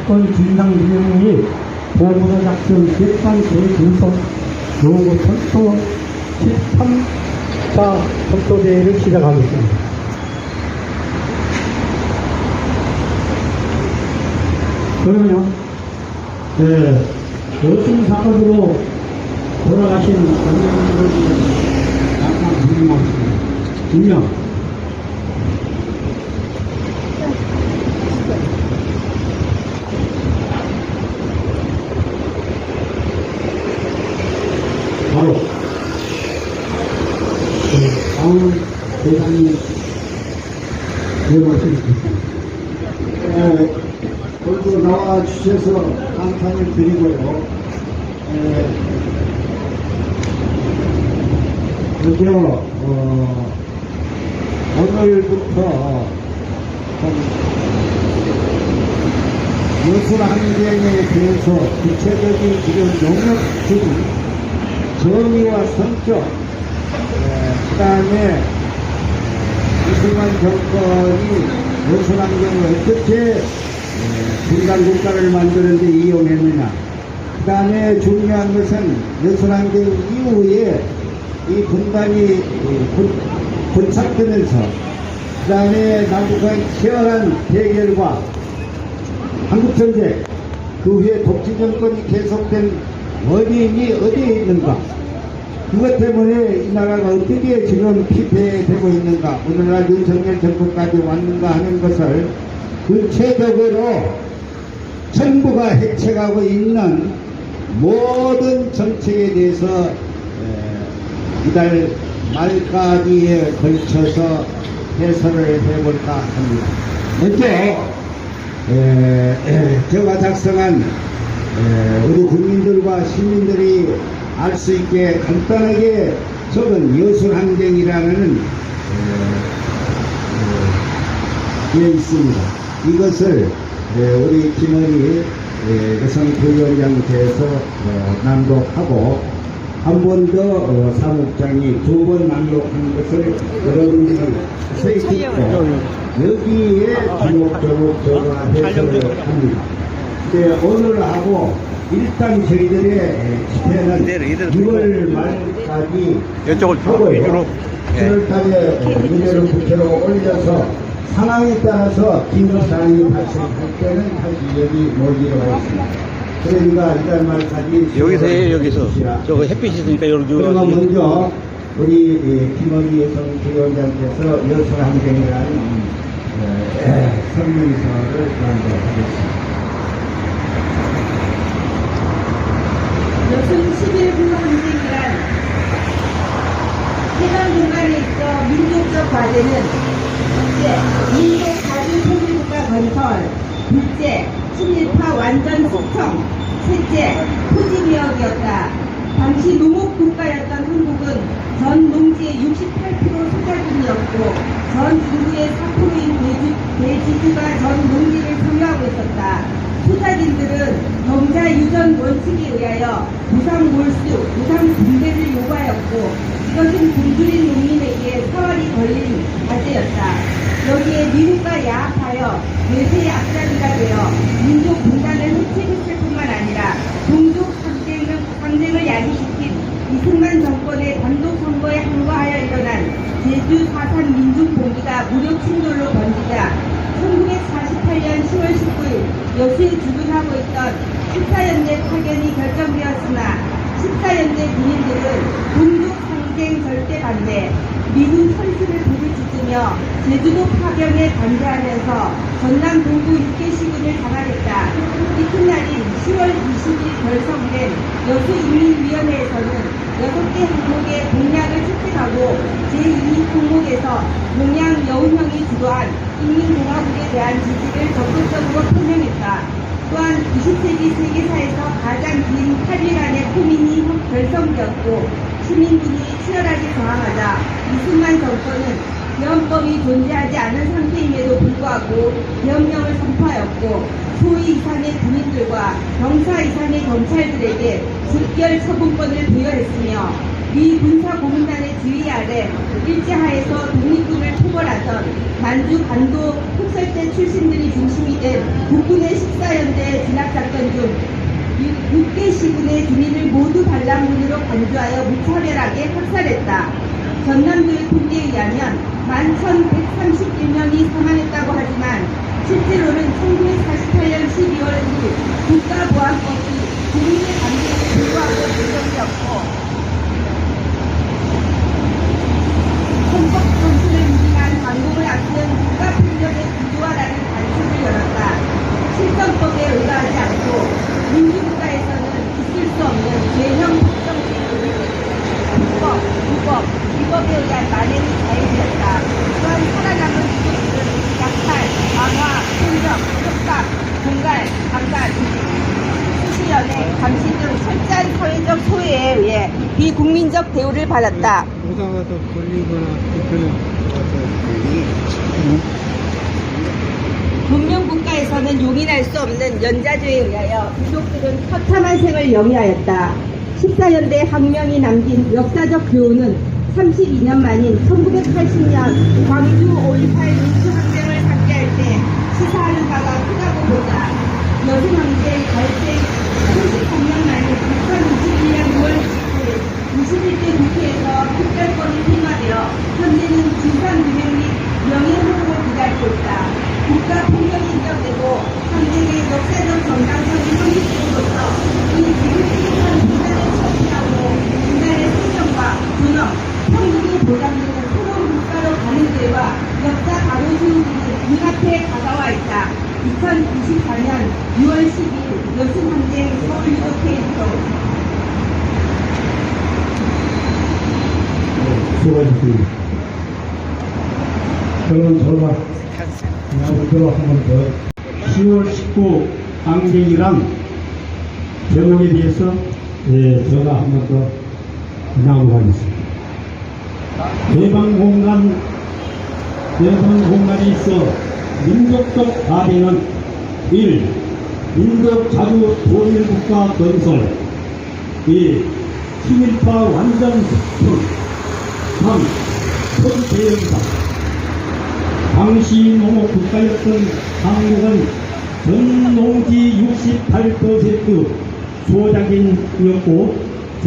사건 진상 규명이 보고서 작성 재판 재분석 요구 철도 13차 철도대회를 시작하겠습니다. 그러면요, 여승 사건으로 돌아가신 원장님들이 약간 궁금하십니다. 분명 바로 다음 대장님 말씀드리겠습니다. 오늘도 나와주셔서 감사를 드리고요. 그저 오늘부터 예술 환경에 대해서 구체적인 이런 용역적인 정의와 성격, 그 다음에 이승만 정권이 예술 환경을 어떻게 분단 국가를 만드는데 이용했느냐. 그 다음에 중요한 것은 예술 환경 이후에 이 분단이 고착되면서 그 다음에 남북한 치열한 대결과 한국전쟁, 그 후에 독재정권이 계속된 원인이 어디에 있는가, 그것 때문에 이 나라가 어떻게 지금 피폐되고 있는가, 오늘날 윤석열 정권까지 왔는가 하는 것을 구체적으로 정부가 해체하고 있는 모든 정책에 대해서 이달 말까지에 걸쳐서 해설을 해볼까 합니다. 먼저 제가 작성한 우리 국민들과 시민들이 알 수 있게 간단하게 적은 예술환경이라는 게 있습니다. 이것을 우리 김어리 여성부위원장께서 낭독하고 한 번 더 사무국장이 두 번 낭독한 것을 여러분들이 서히 듣고 여기에 주목적으로 제가 해설을 합니다. 오늘하고 일단 저희들의 집회는 6월 말까지 이쪽을 하고요. 7월달에 문제를 국회로 올려서 상황에 따라서 긴급사항이 발생할 때는 다시 여기 모이기로 하겠습니다. 그러니까 이달 말까지 여기서 해, 여기서 저거 햇빛이 있으니까 여기. 그러면 먼저 우리 김어리 여성부위원장께서 예술환경이라는 설명서를 낭독하겠습니다. 여성 11부 항쟁이란 해방 공간에 있어 민족적 과제는 첫째, 민족 자주 통일국가 건설, 둘째, 친일파 완전 숙청, 셋째, 토지개혁이었다. 당시 농업국가였던 한국은 전 농지의 68% 소작군이었고 전 인구의 4%인 대지주가 전 농지를 소유하고 있었다. 소작인들은 경자 유전 원칙에 의하여 무상 몰수, 무상 분배를 요구하였고 이것은 굶주린 농민에게 사활이 걸린 과제였다. 여기에 미국과 야합하여 외세의 앞잡이가 되어 민족 분단을 해체했을 뿐만 아니라 종족 상쟁을 야기시킨 이승만 정권의 단독 선거에 항거하여 일어난 제주 4.3 민중봉기가 무력 충돌로 번지자 1948년 10월 19일 여수에 주둔하고 있던 14연대 파견이 결정되었으나 14연대 군인들은 종족 상쟁 절대 반대, 미군 선수를 부르짖으며 제주도 파병에 반대하면서 전남 동부 6개 시군을 장악했다. 이튿날인 10월 20일 결성된 여수인민위원회에서는 6개 항목의 공약을 채택하고 제2항목에서 용양 여운형이 주도한 인민공화국에 대한 지지를 적극적으로 표명했다. 또한 20세기 세계사에서 가장 긴 8일간의 포민이 결성되었고 시민군이 치열하게 저항하자 이승만 정권은 계엄법이 존재하지 않은 상태임에도 불구하고 계엄령을 선포하였고 소위 이상의 군인들과 병사 이상의 경찰들에게 즉결 처분권을 부여했으며 미 군사고문단의 지휘 아래 일제하에서 독립군을 토벌하던 만주 간도 혁설대 출신들이 중심이 된 국군의 14연대 진압작전 중 6개 시군의 주민을 모두 반란군으로 간주하여 무차별하게 학살했다. 전남도의 통계에 의하면 11,131명이 사망했다고 하지만 실제로는 1948년 12월 1일 국가보안법이 국민의 감정에 불구하고 제정되었고 헌법 정신을 위반한 광공을 앞둔 국가폭력의 구조화라는 단초를 열었다. 실정법에 의거하지 않고 민주국가에서는 있을 수 없는 죄형 법정 불법에 의한 만행이 자행되었다. 또한 살아남은 민족들은 약탈, 강화, 폭력, 협박, 공갈, 강간, 수시 연행, 감시 등 철저한 사회적 소외에 의해 비국민적 대우를 받았다. 오다가 더 걸리거나 불편해. 문명국가에서는 용인할 수 없는 연자죄에 의하여 민족들은 허탐한 생을 영위하였다. 14연대 항명이 남긴 역사적 교훈은 32년 만인 1980년 광주 5.18 민주항쟁을 상기할 때 시사하는 바가 크다고 보자. 여승항쟁 발생 33년 만인 2021년 6월 19일 21대 국회에서 특별권이 통과되어 현재는 진상규명 및 명예회복을 기다리고 있다. 국가폭력이 인정되고 항쟁의 역사적 정당성이 성립됨으로써 이 비극적인 분단을 처치하고 인간의 생명과 존엄, 평등이 보장되는 새로운 국가로 가는 길과 역사 바로 세우기는 눈앞에 다가와 있다. 2024년 6월 10일 여승항쟁 서울유도회의소. 수고하셨습니다. 저는 저가 나부터 한번 더 10월 19 항쟁이란 제목에 대해서 제가 한번 더 나오겠습니다. 대방공간에 있어 민족적 가대는 1. 민족 자주 통일국가 건설 2. 친일파 완전 습득 3. 선대영상 당시 농업국가였던 한국은 전 농지 68% 소작인이었고 전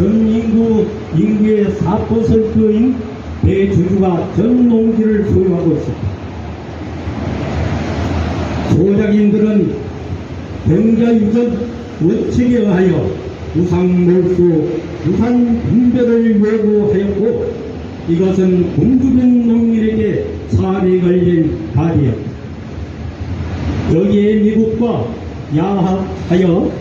인구의 4%인 대주주가 전 농지를 소유하고 있었다. 소작인들은 병자유전 원칙에 의하여 우상몰수, 우산분배를 요구하였고 이것은 공주변 농민에게 살이 걸린 가디였다. 여기에 미국과 야합하여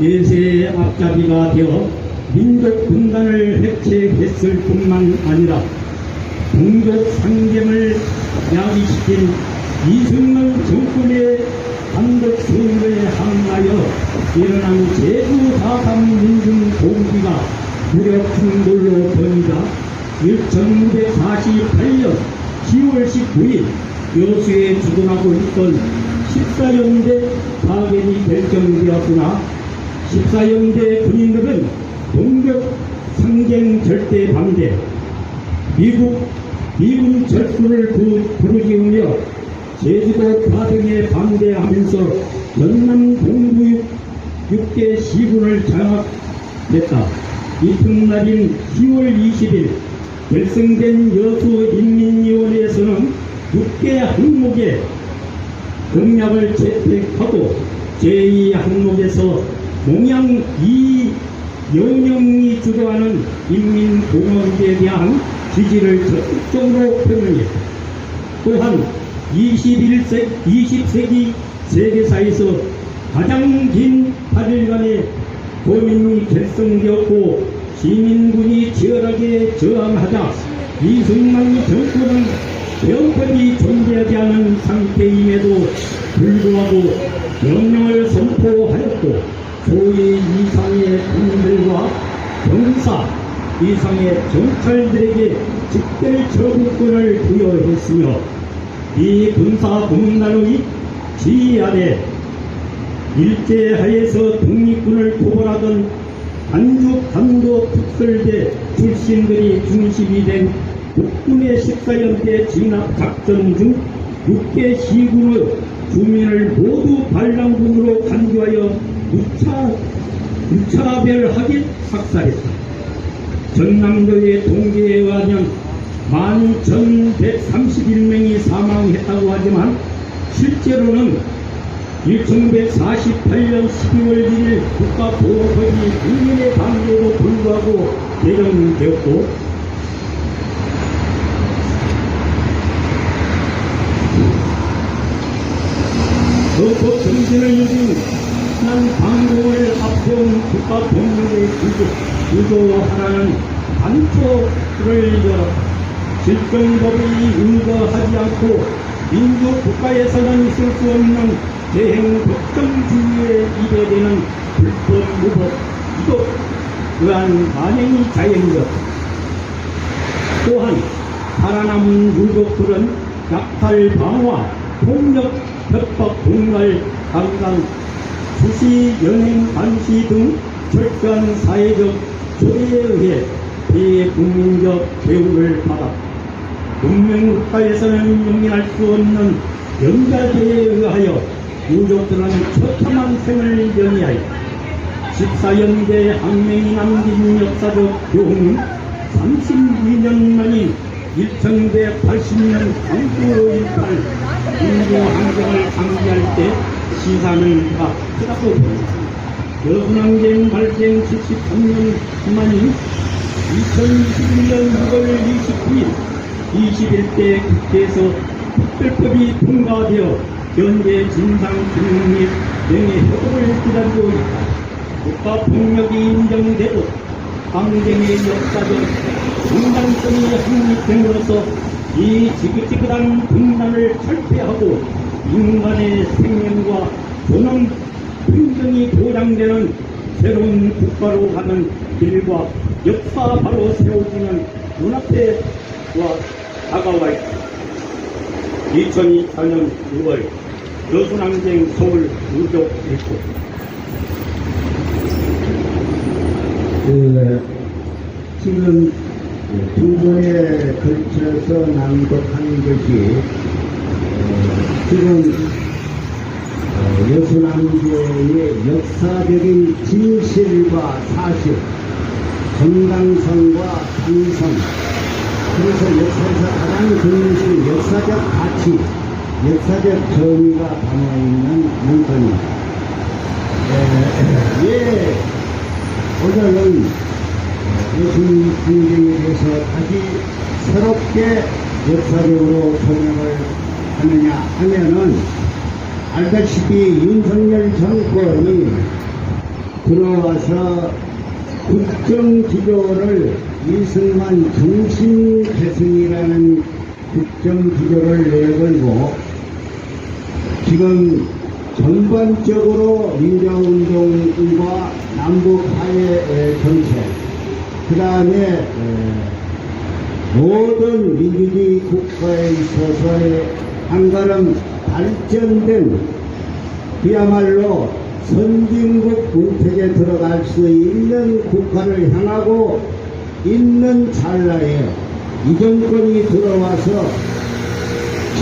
예세의 앞잡이가 되어 민족 분단을 해체했을 뿐만 아니라 동족 상gem을 야기시킨 이승만 정권의 단독 승리에 항하여 일어난 제주 4.3 민중 공기가 무력 충돌로 번지자 1948년 10월 19일 여수에 주둔하고 있던 14연대 파견이 결정되었으나 14연대 군인들은 동족 상경 절대 반대, 미군 철수를 부르짖으며 제주도 파병에 반대하면서 전남 동부 6개 시군을 장악했다. 이튿날인 10월 20일 결성된 여수인민위원회에서는 6개 항목의 공약을 채택하고 제2항목에서 농양 이영영이 주도하는 인민공화국에 대한 지지를 적극적으로 표명했다. 또한 20세기 세계사에서 가장 긴 8일간의 고민이 결성되었고 시민군이 치열하게 저항하자 이승만 정권은 병법이 존재하지 않은 상태임에도 불구하고 명령을 선포하였고 소위 이상의 군인들과 병사 이상의 경찰들에게 직별 처분권을 부여했으며 이 군사공단의 지휘 아래 일제하에서 독립군을 토벌하던 안주간도 특설대 출신들이 중심이 된 국군의 14연대 진압작전 중 6개 시군의 주민을 모두 반란군으로 간주하여 무차별하게 학살했다. 전남도의 통계에 의하면 11,131명이 사망했다고 하지만 실제로는 1948년 12월 1일 국가보호법이 국민의 반대에도 불구하고 개정되었고 그 법 정신을 유진 한 방공을 앞세운 국가법령의 구조하라는 단초를 실정법이 인거하지 않고 민주국가에서는 있을 수 없는 대행 법정주의에 입에되는 불법 무법 이것 또한 만행이 자연이다. 또한 살아남은 유족들은 약탈 방화, 폭력, 협박, 공갈, 강간, 수시, 연행, 감시 등 철저한 사회적 조례에 의해 비국민적 대우를 받아 문명국가에서는 용인할 수 없는 연좌제에 의하여 유족들은 처참한 생을 연이하여 14연대 항명이 남긴 역사적 교훈은 32년 만인 1980년 광주로 일발 인도항쟁을 상기할 때 시사는 다 크다고 봅니다. 여순항쟁 발생 73년 만인 2021년 6월 29일 21대 국회에서 특별법이 통과되어 현재 진상규명 및 명예회복을 기다리고 있다. 국가폭력이 인정되고 항쟁의 역사적 정당성이 확립됨으로써 이 지긋지긋한 분단을 철폐하고 인간의 생명과 존엄 평등이 보장되는 새로운 국가로 가는 길과 역사 바로 세워지는 눈앞에 다가와 있다. 2024년 6월 여순항쟁 서울 유족 일고 지금 두 번에 걸쳐서 낭독한 것이 지금 여순항쟁의 역사적인 진실과 사실, 정당성과 당성, 그래서 역사에서 가장 중요시 역사적 가치, 역사적 정의가 담아있는 문건입니다. 오늘은 여순항쟁에 대해서 다시 새롭게 역사적으로 설명을 하느냐 하면은 알다시피 윤석열 정권이 들어와서 국정기조를 이승만 정신개성이라는 국정기조를 내걸고 지금 전반적으로 민주화운동과 남북화해 정책, 그 다음에 모든 민주주의 국가에 있어서의 한 걸음 발전된 그야말로 선진국 문턱에 들어갈 수 있는 국가를 향하고 있는 찰나에 이 정권이 들어와서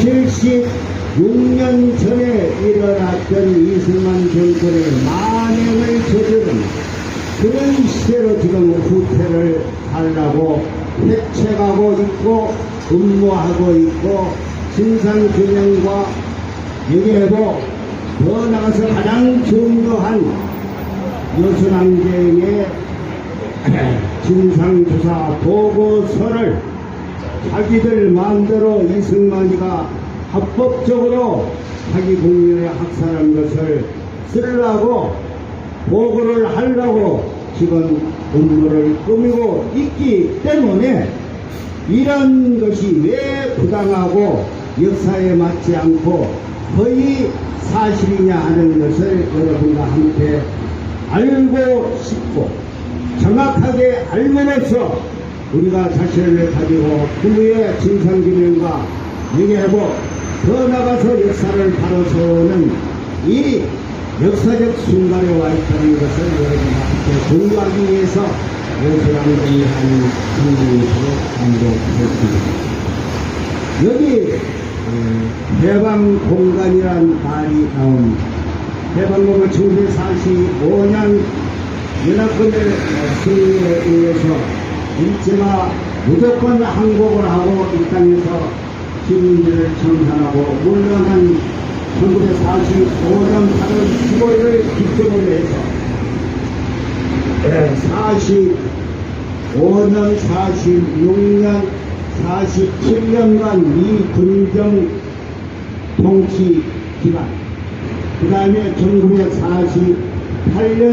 76년 전에 일어났던 이승만 정권의 만행을 저지른 그런 시대로 지금 후퇴를 하려고 해책하고 있고 음모하고 있고 진상규명과 명예회복, 더 나가서 가장 중요한 여순항쟁의 진상조사 보고서를 자기들 마음대로 이승만이가 합법적으로 자기 국민을 학살한 것을 쓰려고 보고를 하려고 지금 음모를 꾸미고 있기 때문에 이런 것이 왜 부당하고 역사에 맞지 않고 거의 사실이냐 하는 것을 여러분과 함께 알고 싶고 정확하게 알므로써 우리가 자신을 가지고 후의 진상규명과 명예회복, 더 나가서 역사를 바로 세우는 이 역사적 순간에 와 있다는 것을 여러분과 함께 공부하기 위해서 여순항쟁이 하는 성명서로 감독했습니다. 여기 해방 공간이란 말이 나옵니다. 해방공은 1945년 연합군의 승리에 의해서 일제가 무조건 항복을 하고 이 땅에서 시민들을 청산하고 물러난 1945년 8월 15일을 기점으로 해서 45년, 46년, 47년간 미군정 통치 기간, 그 다음에 1948년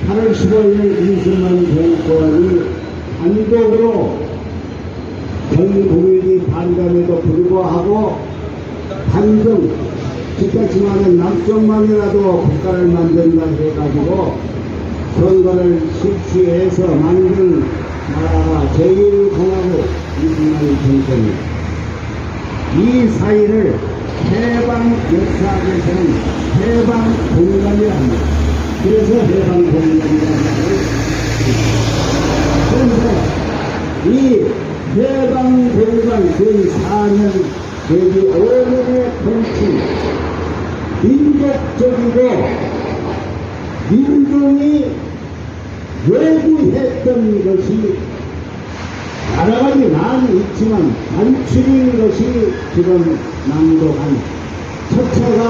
8월 15일 이승만 정권이 단독으로 전 국민이 반감에도 불구하고 반등, 집까지만은 남쪽만이라도 국가를 만든다 해가지고 선거를 실시해서 만든 나라가 제1공화국 이승만 정권입니다. 이 사이를 해방 역사에서는 해방 공간이라 합니다. 그래서 해방 공간이라고 그런데 이 해방 공간 그 4년 내지 5년의 정치 민족적이고 민중이 요구했던 것이 여러 가지 많이 있지만 단축인 것이 지금 낭독한 첫째가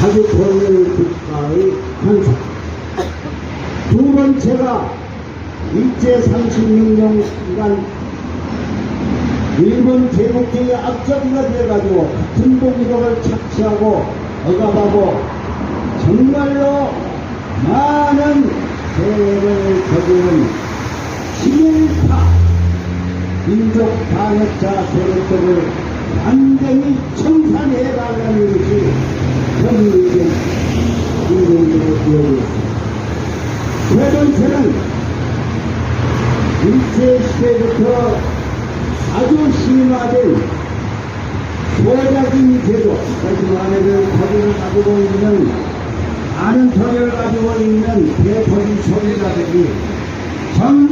자주권을 국가의 현상, 두 번째가 일제 36년간 일본 제국주의 앞잡이가 돼가지고 같은 동족을 착취하고 억압하고 정말로 많은 세월을 거두는 친일파 민족 반역자 세력들을 완전히 청산해달라는 것이 현미적 인공적으로 되어있습니다. 세 번째는 일제시대부터 아주 심화된 소작인 제도, 다시 말하면 토지를 가지고 있는, 많은 토지를 가지고 있는 대토지 소유자들이 전부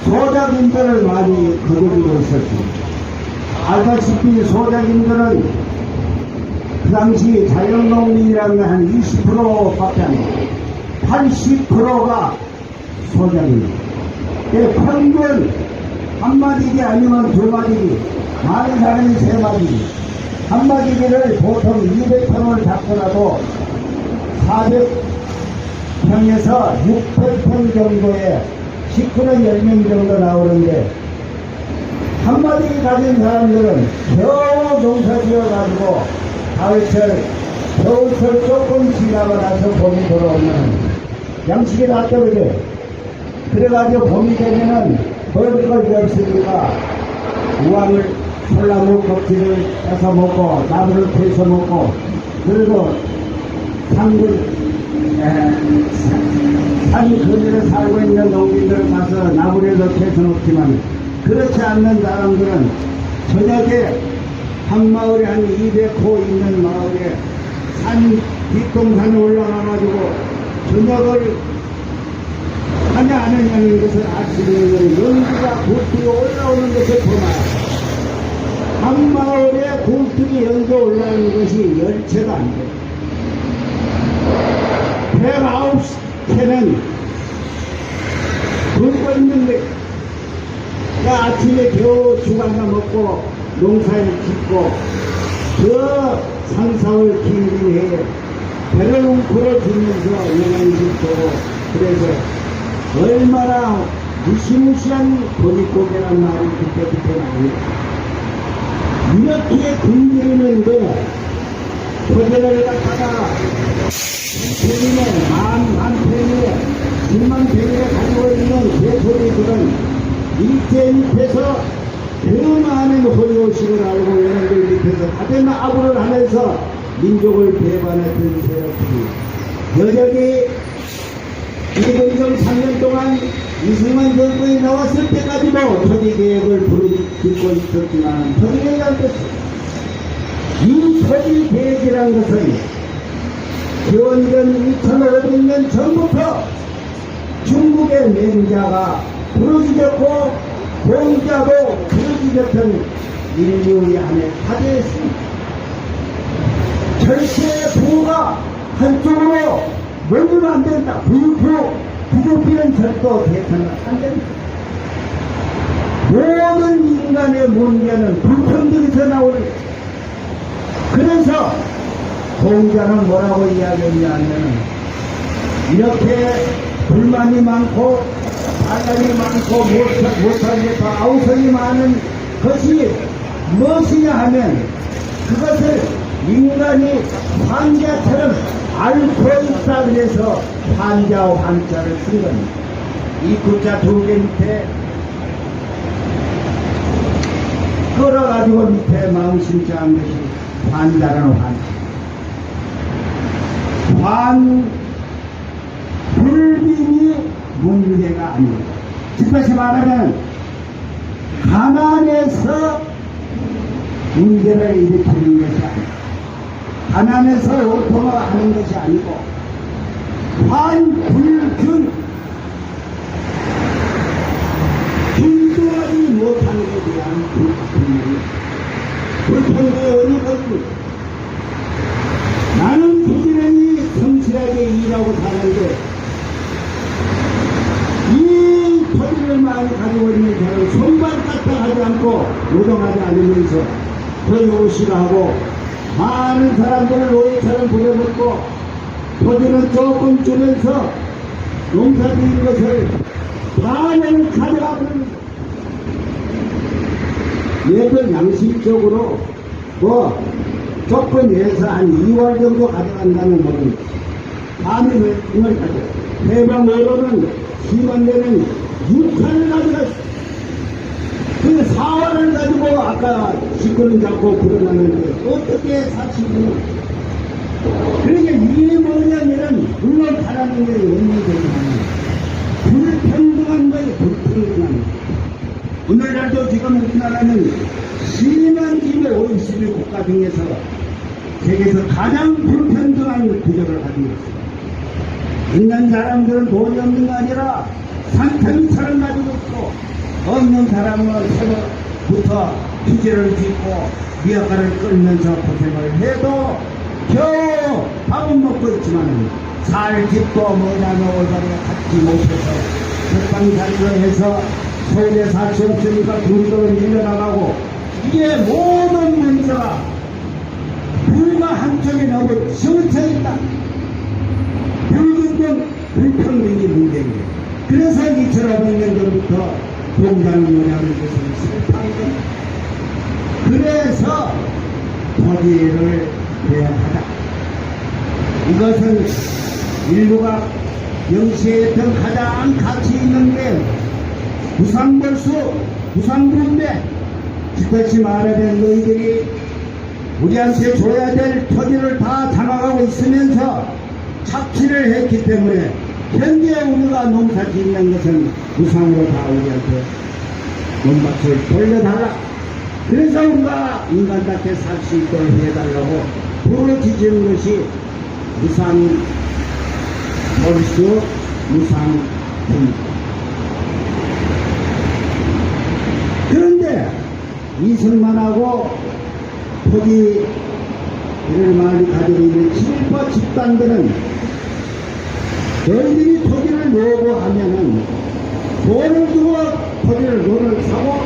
소작인들을 많이 거두고 있었습니다. 알다시피 소작인들은 그 당시 자연농민이라는 한 20%밖에 안 돼요. 80%가 소작입니다. 평균 한 마디기 아니면 두 마디기, 많은 사람이 세 마디기. 한 마디기를 보통 200평을 잡더라도 400평에서 600평 정도의 식구는 10명 정도 나오는데, 한 마디기 가진 사람들은 겨우 농사 지어가지고 가을철, 겨울철 조금 지나고 나서 봄이 돌아오면 양식이 다 떨어져요. 그래가지고 봄이 되면은 먹을 것이 없으니까 우황을, 솔나무 껍질을 뺏어 먹고 나무를 베서 먹고, 그래도 산 근처에 살고 있는 농민들을 가서 나무라도 베서 먹지만, 그렇지 않는 사람들은 저녁에 한 마을에 한 200호 있는 마을에 뒷동산에 올라가가지고 저녁을 하냐 안 하냐는 것을 알 수 있는 것은 연기가 굴뚝이 올라오는 것을 보나요. 한 마을에 굴뚝이 연기 올라오는 것이 열채가 안 돼요. 109채는 굶고 있는데, 아침에 겨우 죽 하나 먹고 농사를 짓고 저 상사월 긴 해에 배를 웅크러 주면서 영양식 보고, 그래서 얼마나 무시무시한 고깃고개란 말이 그때부터 나옵니다. 이렇게 굶주리는데 토지를 갖다가 만 평에 10만 평에 가지고 있는 대토지들은 일제 밑에서 그 많은 허위의식을 알고 여러분들 밑에서 다된 아부를 하면서 민족을 배반했던 세력들이 여전히 이근정 3년 동안 이승만 정권이 나왔을 때까지도 토지개혁을 부르짖고 있었지만 토지개혁이 안 됐어요. 이 토지개혁이라는 것은 기원전 2500년 전부터 중국의 맹자가 부르짖었고 공자도 부르짖었던 인류의 한해 화제했습니다. 절세의 부가 한쪽으로 몰리면 안 된다. 부족비는 절도 대처는 안 된다. 모든 인간의 문제는 불평등에서 나오는 거예요. 그래서 공자는 뭐라고 이야기했냐면 이렇게 불만이 많고 반란이 많고 못하겠고 아우성이 많은 것이 무엇이냐 하면 그것을 인간이 환자처럼 앓고 있다 그래서 환자와 환자를 쓴 겁니다. 이 글자 두 개 밑에 끌어가지고 밑에 마음 심지 않은 것이 환자라는 불빈이 문제가 아닙니다. 즉 다시 말하면 가난해서 문제를 일으키는 것이 아닙니다. 가난해서 오통하는 것이 아니고 환불균 인도하지 못하는 것에 대한 불평등이 거듭니다. 나는 부지런히 성실하게 일하고 사는데 이 토지를 많이 가지고 있는 저는 손발까딱 하지 않고 노동하지 않으면서 거의 싫어하고 많은 사람들을 노예처럼 부려먹고 토지는 조금 주면서 농사짓는 것을 반을 가져가버립니다. 얘들 양심적으로 조건 내에서 한 2월 정도 가져간다는 거는 밤에 을 가져. 해방으로는 심한데는 6월을 가져갔어. 그 4월을 가지고 아까 시끄러운 잡고 불어났는데 어떻게 사실이 그러니까 이게 뭐냐면은 물론 바라는 게 원리되지만 불평등한 거예요. 불평등한 거. 오늘날도 지금 우리나라는 심한 김의 OECD 국가 중에서 세계에서 가장 불평등한 구조를 가지고 있습니다. 있는 사람들은 돈이 없는 게 아니라 산더미처럼 가지고 있고 없는 사람은 새로부터 휴지를 짓고 미약가를 끌면서 고생을 해도 겨우 밥은 먹고 있지만 살 집도 뭐냐며 올바르게 갖지 못해서 적방살이로 해서 서울에 살 수 없으니까 돈도 밀려나가고 이게 모든 문제가 불과 한쪽에 너무 씌워져 있다. 불평등이 문제입니다. 그래서 2500년 전부터 공자는 뭐냐면 것을 실패하는 그래서 토지를 대하다. 이것은 인류가 명시했던 가장 가치 있는 게 무상벌수, 무상분배. 즉같이 말하면 너희들이 우리한테 줘야 될 토지를 다 장악하고 있으면서 착취를 했기 때문에 현재 우리가 농사 짓는 것은 무상으로 다 우리한테 농밭을 돌려달라. 그래서 우리가 인간답게 살 수 있도록 해달라고 부르짖은 것이 무상벌수, 무상분배. 그런데 이승만하고 토지를 많이 가지고 있는 친일파 집단들은 너희들이 토지를 놓고 하면은 돈을 주고 돈을 사고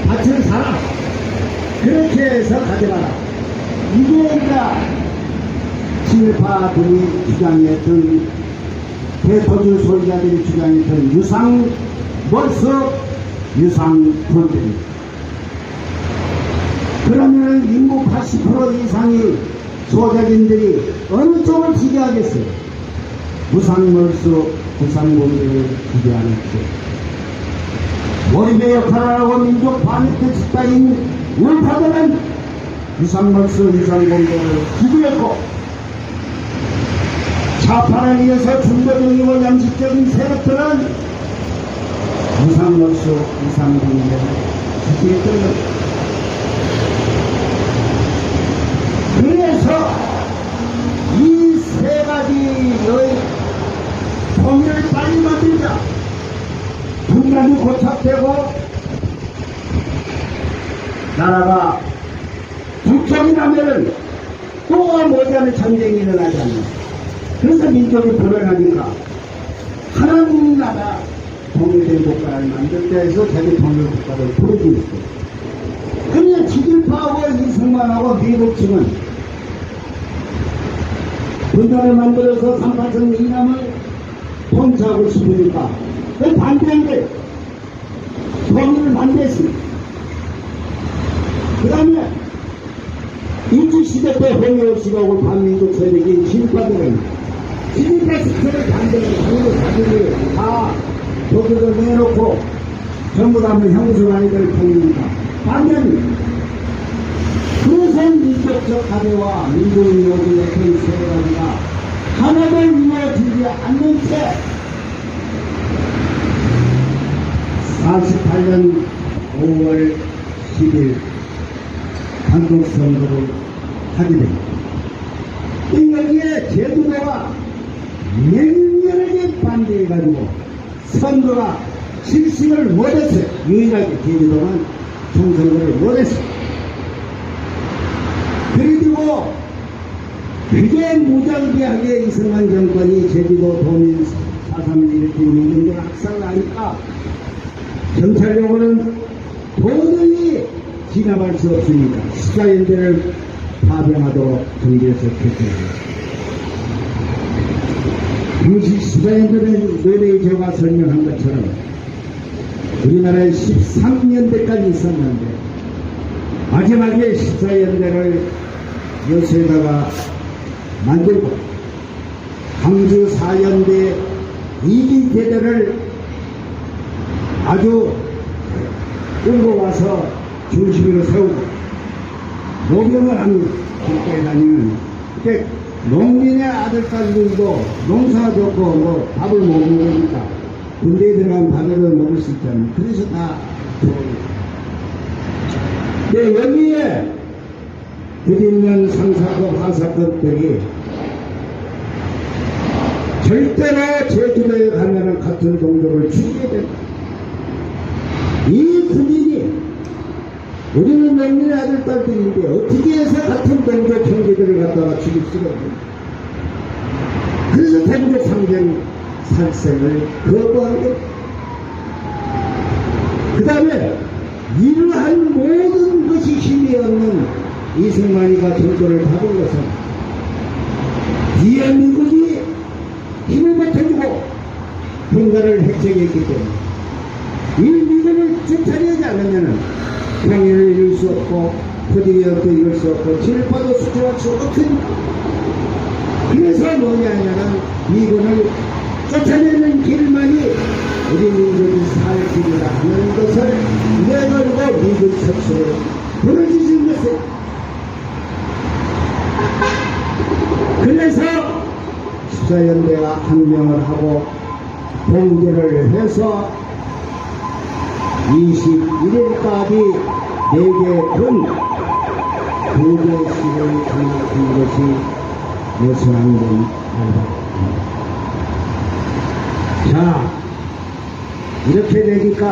밭을 사라. 그렇게 해서 가져가라. 이게 친일파들이 주장했던 대토주 소유자들이 주장했던 유상벌수, 유상분배입니다. 그러면 인구 80% 이상의 소작인들이 어느 쪽을 지지하겠어요? 무상벌수, 무상분배를 지지하는 쪽. 몰입의 역할을 하고 민족 반입대 집단인 우파들은 무상벌수, 무상분배를 지지했고 좌파를 위해서 중도적이고 양식적인 세력들은 무상벌수, 무상분배를 지지했던 것. 그래서 이 세 가지의 통일을 빨리 만들자. 분단이 고착되고 나라가 북쪽이라면은 또 못지않은 전쟁이 일어나지 않나. 그래서 민족이 불안하니까 하나님 나라 독립된 국가를 만들 때에서 자기 독립 국가를 부르고 있어요. 그냥 지질파하고 이승만하고 미국 측은 군단을 만들어서 38선 이남을 통치하고 싶으니까 그 반대인데 독립을 반대했습니다. 그 다음에 일제시대 때 홍역시하고 반민족 세력이 진파들은 지질파 스타를 반대하고 자기들이 다 독일을 내놓고 전부 다 형수만이들 통입니다. 반대입니다. 그래서 민족적 가대와 민족의 요구의 그 세 가지가 하나도 이루어지지 않는 채 48년 5월 10일 한국 선거를 하게 됩니다. 여기에 제주도가 맹렬하게 반대해가지고 선거가 실시를 못했어요. 유일하게 제주도는 총선거를 못했어요. 그리고 그게 무장비하게 이승만 정권이 제주도 도민 4.3 일으킨 민중들 학살을 하니까 경찰력으로는 도저히 진압할 수 없으니까 14연대를 파병하도록 정부에서 결정했습니다. 당시 14연대는 노래의 제가 설명한 것처럼 우리나라에 13년대까지 있었는데 마지막에 14연대를 여수에다가 만들고 광주 4연대 2기 대대를 아주 끌고 와서 중심으로 세우고 노병을 한 국가에 다니는 그때 농민의 아들딸들도 농사가 좋고 뭐 밥을 못 먹으니까 군대에 들어가면 밥을 먹을 수 있잖아요. 그래서 다 근데 여기에 뒷있는 상사급 하사급들이 절대로 제주도에 가면은 같은 동족을 죽이게 됩니다. 이 군인이 우리는 농민의 아들 딸들인데 어떻게 해서 같은 동족 형제들을 갖다가 죽일 수가 없습니다. 그래서 대북 상경 살생을 거부한 것. 그 다음에 이러한 모든 것이 힘이 없는 이승만이가 정권을 잡은 것은 뒤에 미국이 힘을 못해주고 평가를 해체했기 때문에 이 미국을 쫓아내지 않으면 평화를 이룰 수 없고 포디리언도 이룰 수 없고 진일파도 수출할 수 없으니까. 그래서 뭐냐면은 미군을 쫓아내는 길만이 우리 민족이 살 길이라 하는 것을 내걸고 미국 척수를 보내주신 것을. 그래서 14연대가 항명을 하고 봉제를 해서 21일까지 4개 군 2개씩을 장악한 것이 여수항공 발박입니다. 자, 이렇게 되니까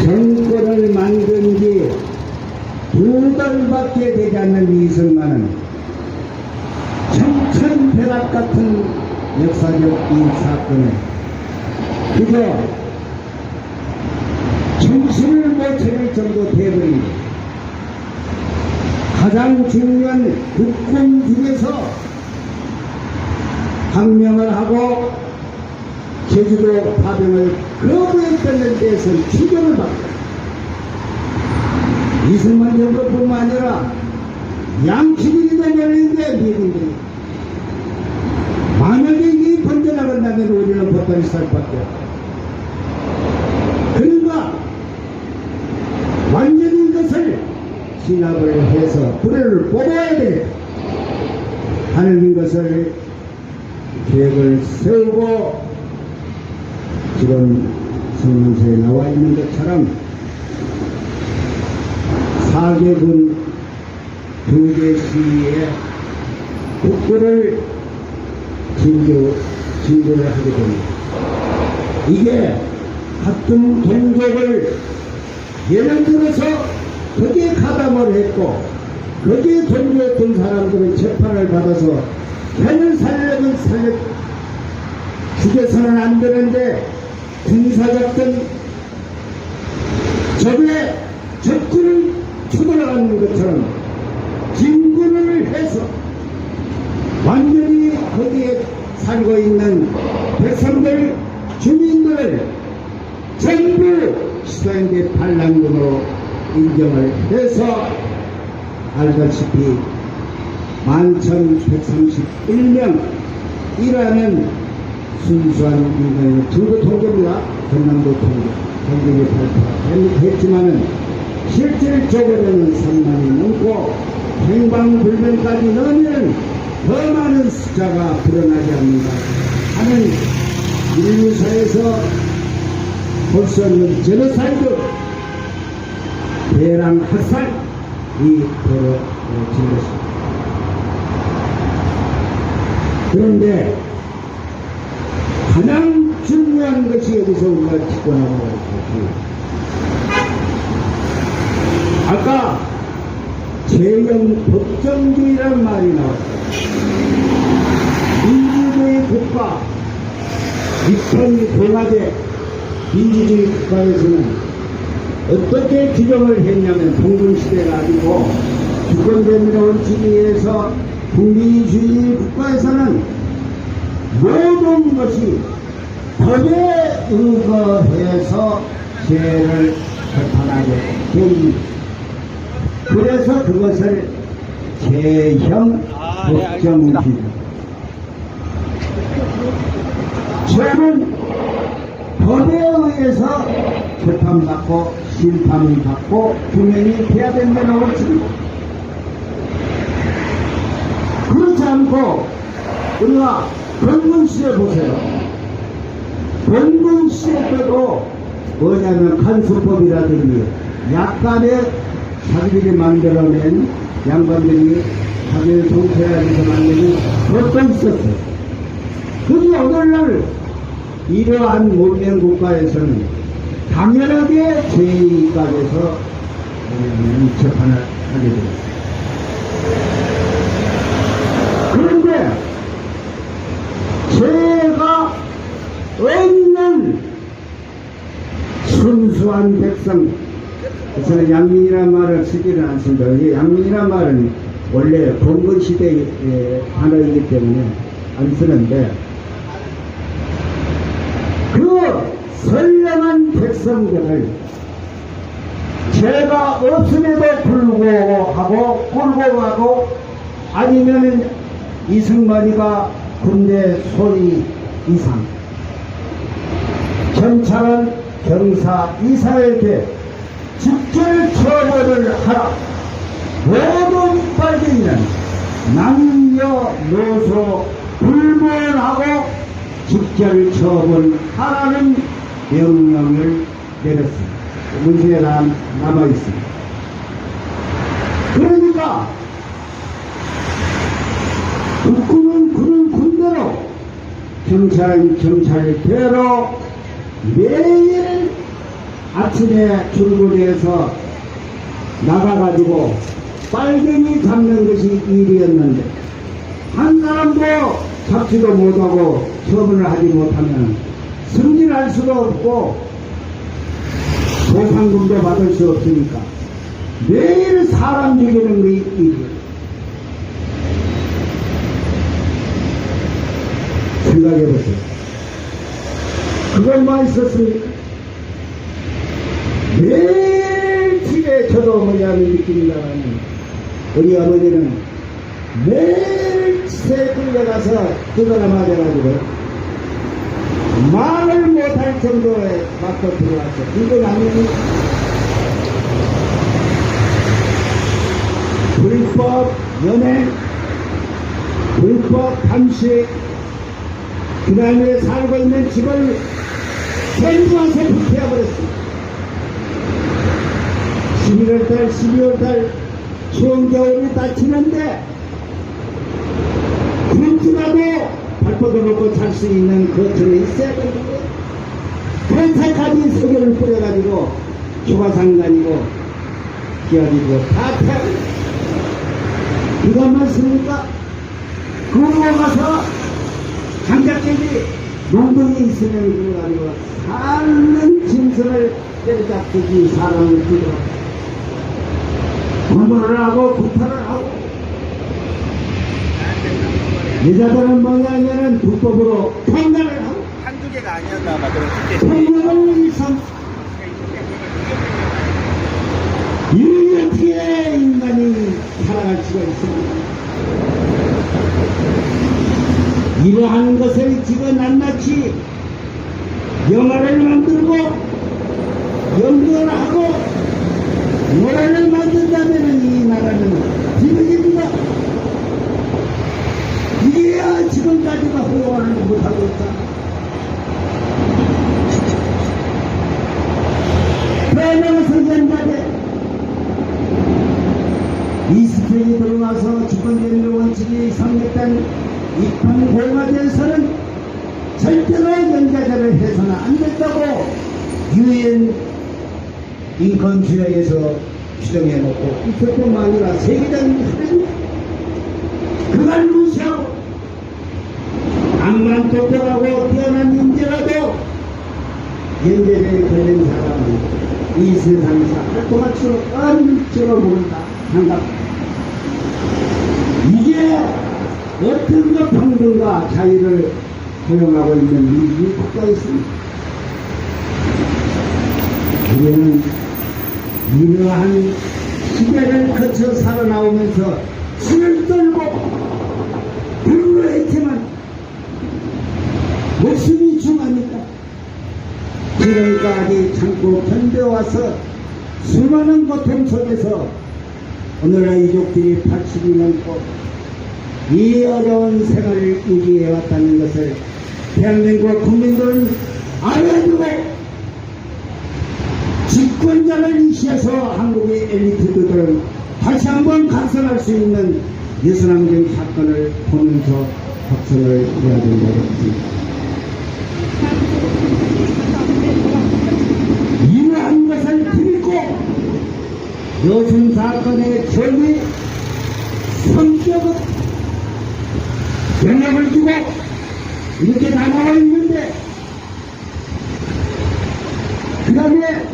정권을 만든 지 2달밖에 되지 않는 이승만은 청천벽악 같은 역사적 이 사건에 그저 정신을 못 차릴 정도 되어버린 가장 중요한 국군 중에서 항명을 하고 제주도 파병을 거부했다는 데서 추격을 받고 이승만 정부뿐만 아니라 양치기도 열리는데 미군들이 만약에 이 번져나간다면 우리는 보따리 살 밖에 없다. 그러니까 완전히 이것을 진압을 해서 불을 뽑아야 되겠다 하는 것을 계획을 세우고 지금 성명서에 나와 있는 것처럼 4개군 2개 시위에 국군을 진교를 하게 됩니다. 이게 같은 동족을 예를 들어서 거기에 가담을 했고 거기에 동조했던 사람들은 재판을 받아서 편을 살려면 죽여서는 안 되는데 군사작전 적의 적군을 쳐들어가는 것처럼 진군을 해서 완전히 거기에 살고 있는 백성들, 주민들을 전부 시도인대 반란군으로 인정을 해서 알다시피 11,131명이라는 순수한 인간의 중도 통계입니다. 전남도 통계를 발표했지만은 실질적으로는 3만이 넘고 행방불명까지 넣으면 더 많은 숫자가 불어나지 않는가 하는 인류사에서 볼 수 없는 제노사이드 대량 학살이 벌어진 것입니다. 그런데 가장 중요한 것이 여기서 우리가 짚고 나가는 것이 아까 재형 법정주의라는 말이 나왔어요. 민주주의 국가, 입헌공화제 민주주의 국가에서는 어떻게 규정을 했냐면 봉건시대가 아니고 주권대민의 원칙에 의해서 국민주의 국가에서는 모든 것이 법에 의거해서 죄를 재판하게 됩니다. 그래서 그것을 재형 법정주의. 죄는 법에 의해서 재판받고 심판을 받고 분명히 돼야 된다는 원칙입니다. 그렇지 않고 우리가 권군시대 보세요. 권군시대 때도 뭐냐면 간수법이라든지 약간의 자기들이 만들어낸 양반들이 자기를 통제하기 위해서 만드는 것도 있었어요. 그런데 오늘날 이러한 문명 국가에서는 당연하게 제2각에서 재판을 하게 됩니다. 그런데 죄가 없는 순수한 백성, 저는 양민이라는 말을 쓰지는 않습니다. 양민이라는 말은 원래 봉건시대의 단어이기 때문에 안 쓰는데 그 선량한 백성들을 죄가 없음에도 불구하고 끌고 가고 아니면 이승만이가 군대 소위 이상 경찰은 경사 이상에게 직결 처벌을 하라. 모든 빨갱이는 남녀노소 불문하고 직결 처벌하라는 명령을 내렸습니다. 문제에 남아있습니다. 그러니까 국군은 군대로 경찰은 경찰대로 매일 아침에 출근해서 나가가지고 빨갱이 잡는 것이 일이었는데 한 사람도 잡지도 못하고 처분을 하지 못하면 승진할 수도 없고 보상금도 받을 수 없으니까 매일 사람 죽이는 게 일이에요. 생각해보세요. 그것만 있었습니까? 매일 집에 저도 어머니하는 느낌이라는 우리 어머니는 매일 집에 끌려가서 그거나 맞아가지고 말을 못할 정도에 맞고 들어왔어. 이건 아니니 불법 연애, 불법 단식, 그 다음에 살고 있는 집을 생수한테 불태워버렸습니다. 11월달, 12월달 추운 겨울이 닥치는데 군주라도 발포도 놓고 잘 수 있는 거처에 있어야 되는데 그렇게까지 석유를 뿌려가지고 초가상관이고 기아리고 다 태워. 이것만 쓰니까 그거 가서 장작개비 농동이 있으면 그거 가지고 사는 짐승을 때려잡듯이 사람을 죽여 공부를 하고 구타를 하고 여자들은 뭐냐면은 불법으로 평간을 하고 한두 개가 아니었나 봐. 그런 평간을 일삼 이렇게 인간이 살아갈 수가 있습니다. 이러한 것을 지금 낱낱이 영화를 만들고 연구하고 노래를 만든다면 이 나라는 비극입니다. 이게야 지금까지도 호응을 못하고 있다. 그러면서 연달에 이스라엘이 들어와서 주권전의 원칙이 성립된 입헌 공화제에서는 절대로 연자자를 해서는 안 된다고 유엔 인권조약에서 규정해놓고 이것뿐만 아니라 세계적인 흐름이 그걸 무시하고 암만 똑똑하고 뛰어난 인재라도 연재에 걸린 사람은 이 세상에서 활동할 줄 얼마나 모른다. 한다. 이게 어떤 것 평등과 자유를 허용하고 있는 이 국가에 있습니다. 우리는 이러한 시대를 거쳐 살아나오면서 숨을 떨고 불러했지만 목숨이 중하니까 지금까지 참고 견뎌와서 수많은 고통 속에서 오늘날 이족들이 80이 넘고 이 어려운 생활을 유지해왔다는 것을 대한민국 국민들은 알아두고 집권자를 이시해서 한국의 엘리트들은 다시 한번 각성할 수 있는 예수남경 사건을 보면서 각성을 해야 된다고 합니다. 이러한 것을 드리고 여순 사건의 전이 성격은 영향을 주고 이렇게 다 나와 있는데 그 다음에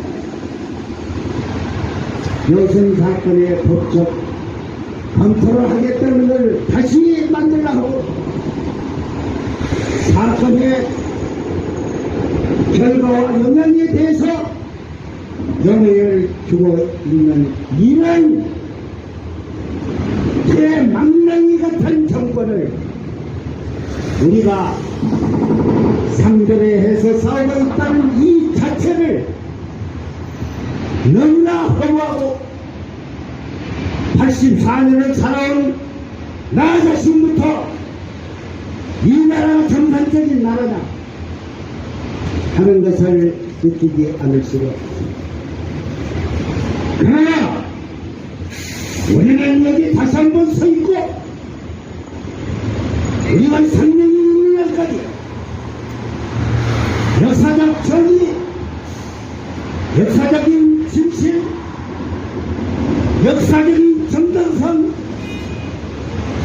여순 사건의 법적 검토를 하겠다는 걸 다시 만들려고 사건의 결과와 영향에 대해서 영향을 주고 있는 이런 개망나니 같은 정권을 우리가 상대해서 싸우고 있다는 이 자체를 너무나 허무하고 84년을 살아온 나 자신부터 이 나라가 정상적인 나라다 하는 것을 느끼지 않을 수가 없습니다. 그러나 우리는 여기 다시 한번 서 있고 우리가 생명이 있는 날까지 역사적 정의, 역사적인 진실, 역사적인 정당성,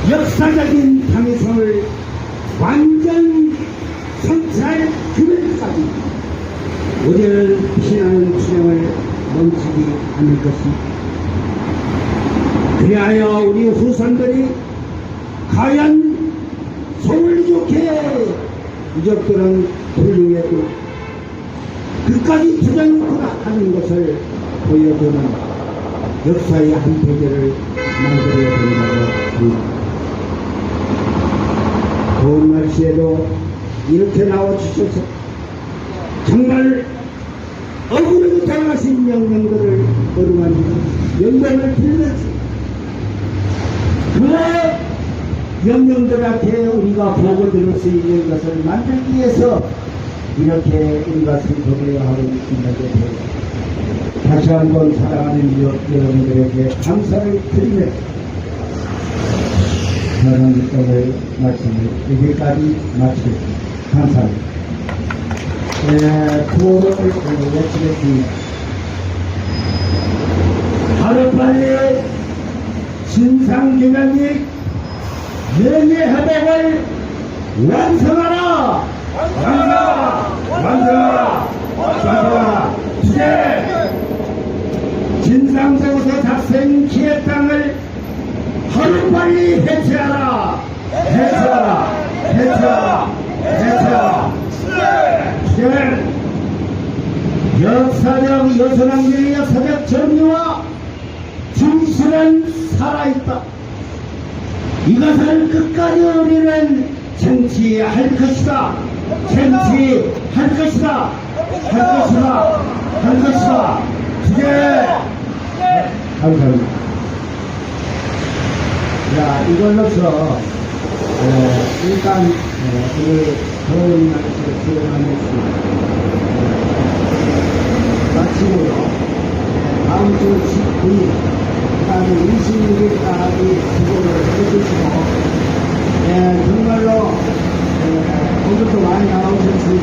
역사적인 당위성을 완전 성취할 그날까지 우리를 피하는 투쟁을 멈추지 않을 것입니다. 그리하여 우리 후손들이 과연 속을 좋게 이적들은 훌륭해도 끝까지 투쟁하라 하는 것을 보여주는 역사의 한 페이지를 만들어야 된다고 합니다. 더운 날씨에도 이렇게 나와주셔서 정말 억울하게 돌아가신 명령들을 어루만지고 영광을 빌면서 그 명령들한테 우리가 보고 들을 수 있는 것을 만들기 위해서 이렇게 우리가 슬프게 하고 있는데 다시 한번 사랑하는 여러분들에게 감사를 드리며 저는 오늘 말씀을 여기까지 마치겠습니다. 감사합니다. 구호를 외치겠습니다. 하루빨리 진상규명이 명예회복을 완성하라! 완성하라! 완성하라! 완성하라! 주제! 진상조서 작성 기획 땅을 하루빨리 해체하라! 해체하라! 해체하라! 해체하라! 주제! 역사적 여선왕경의 역사적 정리와 진실은 살아있다. 이것을 끝까지 우리는 쟁취할 것이다. 쟁취할 것이다. 할 것이다. 할 것이다. 주제. 감사합니다. 자, 이걸로서 일단 오늘 좋은 날씨를 수행하겠습니다. 마침으로 다음 주 19일, 그 다음에 26일까지 수고를 해주시고, 정말로 오늘도 많이 나오셨으니